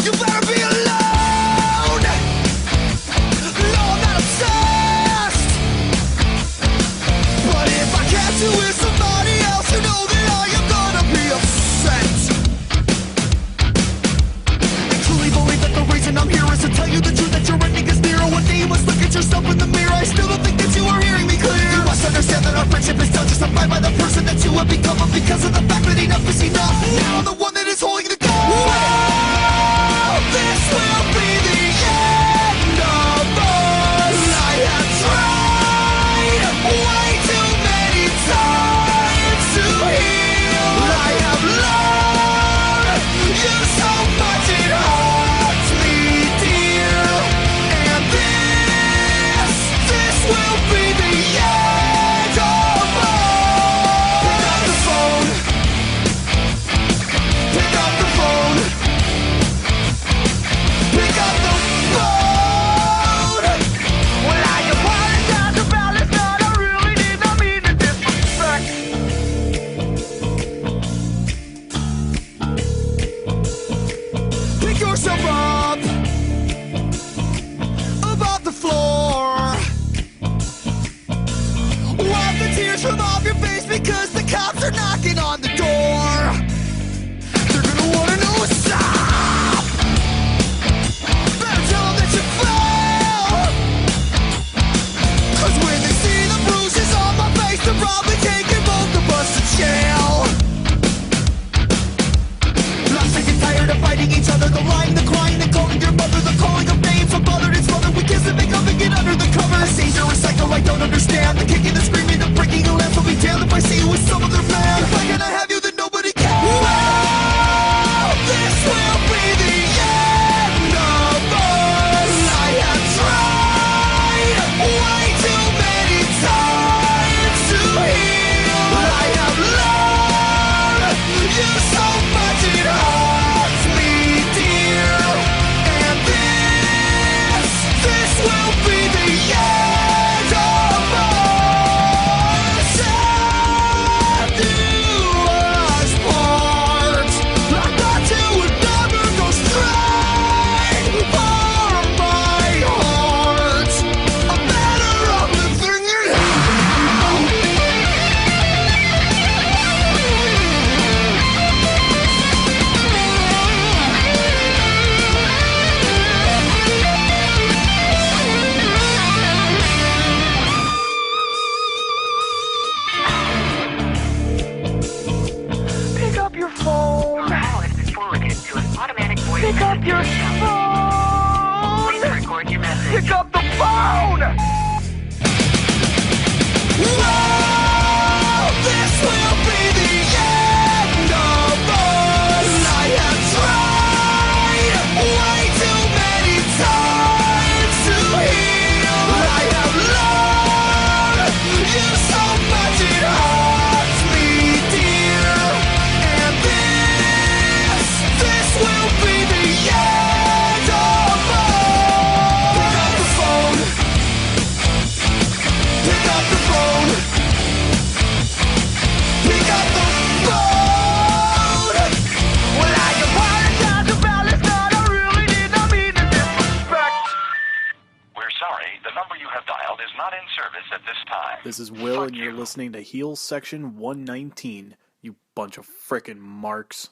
You better be alone. No, I'm not obsessed, but if I catch you with somebody else, you know that I am gonna be upset. I truly believe that the reason I'm here is to tell you the truth, that your ending is near. One day you must look at yourself in the mirror. I still don't think that you are hearing me clear. You must understand that our friendship is still justified by the person that you have become, but because of the fact that enough is enough, now I'm the one that is holding the gun. This will be the end of us. I have tried way too many times to heal. I have loved you so much it hurts me, dear. And this will be the end of us. Pick up the phone. Pick up the phone. Pick up the phone. Well, I apologize about this, but I really did not mean to disrespect. Pick yourself up about the floor. Wipe the tears from off your face because the cops are knocking on the door. They're gonna wanna know what's up. Better tell them that you fell. 'Cause when they see the bruises on my face, they're probably taking both of us to jail. I'm sick and tired of fighting each other, the lying, the crying, the calling your mother, the calling of names, of mother, it's mother, we kiss and make up and get under the covers. Dangerous cycle I don't understand, the kicking, the screaming, the breaking, the lamp will be damned if I see you with some other man. If I cannot have you, then nobody can. This will be the end of us. I have tried way too many times to heal. I have loved you so much it hurts me, dear. And this will be the end of us. And do us part. I thought you would never go straight for my heart. I'm better off than thinking Pick up your phone. Call has been forwarded to an automatic voice. Pick up your phone. Please record your message. Pick up the phone. This will be the end of us. I have tried way too many times to heal. I have loved you so much it hurts me, dear. And this will be the end of us. Pick up the phone. Pick up the phone. Pick up the phone. Well, I apologize about this, but I really did not mean to disrespect. We're sorry, the number you have dialed is not in service at this time. This is Will, and you're listening to Heal Section 119, you bunch of frickin' marks.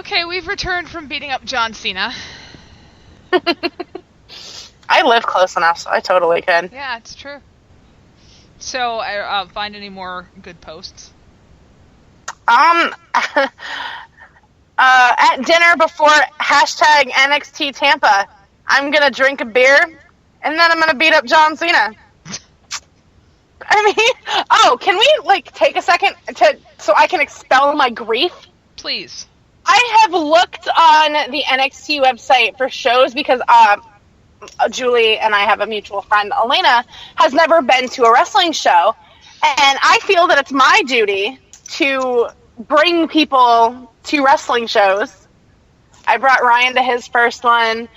Okay, we've returned from beating up John Cena. I live close enough, so I totally could. Yeah, it's true. So, find any more good posts? At dinner before hashtag NXT Tampa, I'm gonna drink a beer, and then I'm gonna beat up John Cena. I mean, can we, take a second so I can expel my grief? Please. I have looked on the NXT website for shows because Julie and I have a mutual friend, Elena, has never been to a wrestling show, and I feel that it's my duty to bring people to wrestling shows. I brought Ryan to his first one.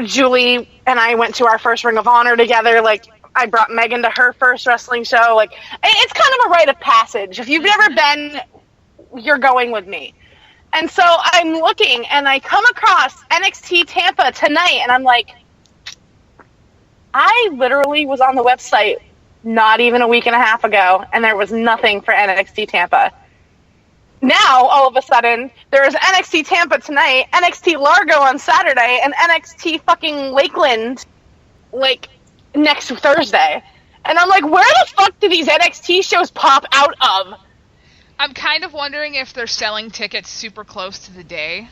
Julie and I went to our first Ring of Honor together. I brought Megan to her first wrestling show. It's kind of a rite of passage. If you've never been, you're going with me. And so I'm looking, and I come across NXT Tampa tonight, and I'm like, I literally was on the website not even a week and a half ago, and there was nothing for NXT Tampa. Now, all of a sudden, there's NXT Tampa tonight, NXT Largo on Saturday, and NXT fucking Lakeland, next Thursday. And I'm like, where the fuck do these NXT shows pop out of? I'm kind of wondering if they're selling tickets super close to the day.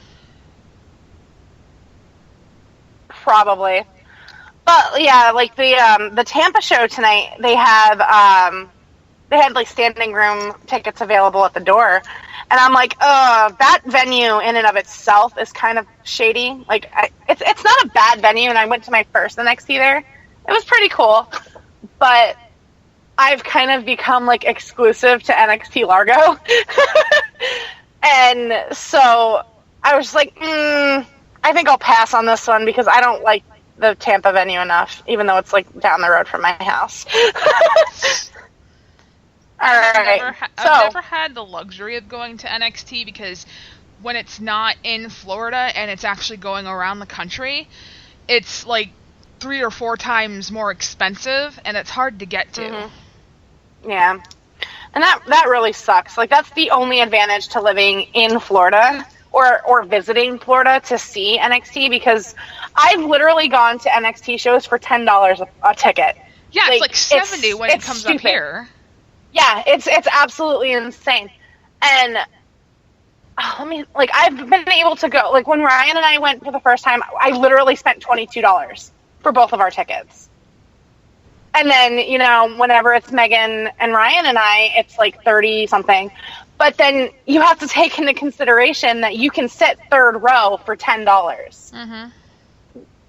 Probably. But, yeah, the Tampa show tonight, they had standing room tickets available at the door. And I'm like, that venue in and of itself is kind of shady. It's not a bad venue, and I went to my first NXT there. It was pretty cool. But I've kind of become, exclusive to NXT Largo. And so I was like, I think I'll pass on this one because I don't like the Tampa venue enough, even though it's, down the road from my house. Alright. I've never had the luxury of going to NXT because when it's not in Florida and it's actually going around the country, it's 3 or 4 times more expensive, and it's hard to get to. Mm-hmm. Yeah. And that really sucks. That's the only advantage to living in Florida or visiting Florida to see NXT, because I've literally gone to NXT shows for $10 a ticket. Yeah, it's $70 when it comes up here. Yeah, it's absolutely insane. And I've been able to go, when Ryan and I went for the first time, I literally spent $22 for both of our tickets. And then, whenever it's Megan and Ryan and I, it's 30 something. But then you have to take into consideration that you can sit third row for $10. Mm-hmm.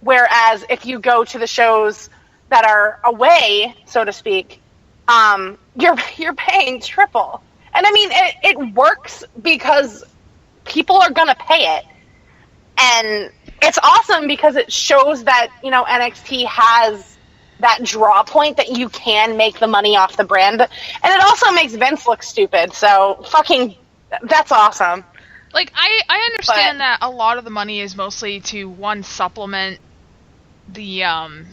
Whereas if you go to the shows that are away, so to speak, you're paying triple. And I mean, it works because people are going to pay it. And it's awesome because it shows that, NXT has that draw point that you can make the money off the brand. And it also makes Vince look stupid. So that's awesome. I understand that a lot of the money is mostly to, one, supplement the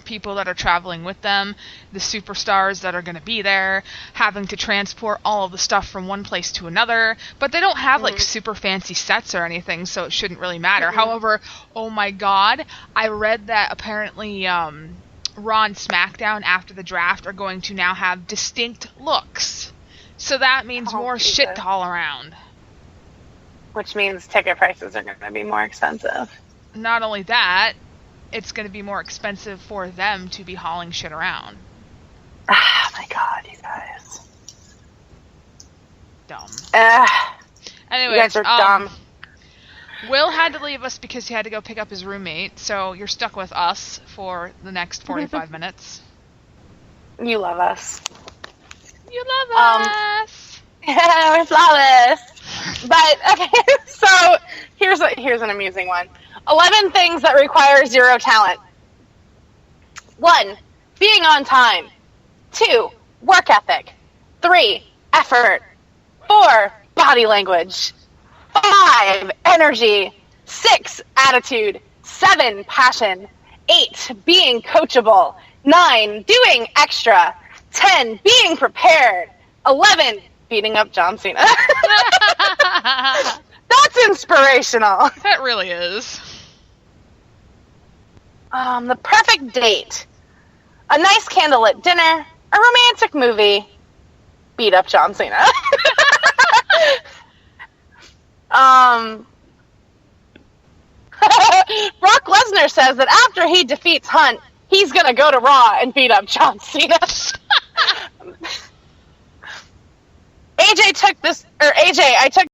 people that are traveling with them, the superstars that are going to be there, having to transport all of the stuff from one place to another, but they don't have super fancy sets or anything, so it shouldn't really matter. However, oh my god, I read that apparently Raw and SmackDown after the draft are going to now have distinct looks, so that means more Jesus. shit to haul around. Which means ticket prices are going to be more expensive. Not only that, it's going to be more expensive for them to be hauling shit around. Oh my god, you guys. Dumb. Anyways, you guys are dumb. Will had to leave us because he had to go pick up his roommate, so you're stuck with us for the next 45 minutes. You love us. You love us! Yeah, we're flawless. But, okay, so here's an amusing one. 11 things that require zero talent. 1, being on time. 2, work ethic. 3, effort. 4, body language. 5, energy. 6, attitude. 7, passion. 8, being coachable. 9, doing extra. 10, being prepared. 11, beating up John Cena. That That's inspirational. That really is. The perfect date. A nice candlelit dinner, a romantic movie, beat up John Cena. Brock Lesnar says that after he defeats Hunt, he's gonna go to Raw and beat up John Cena. AJ, I took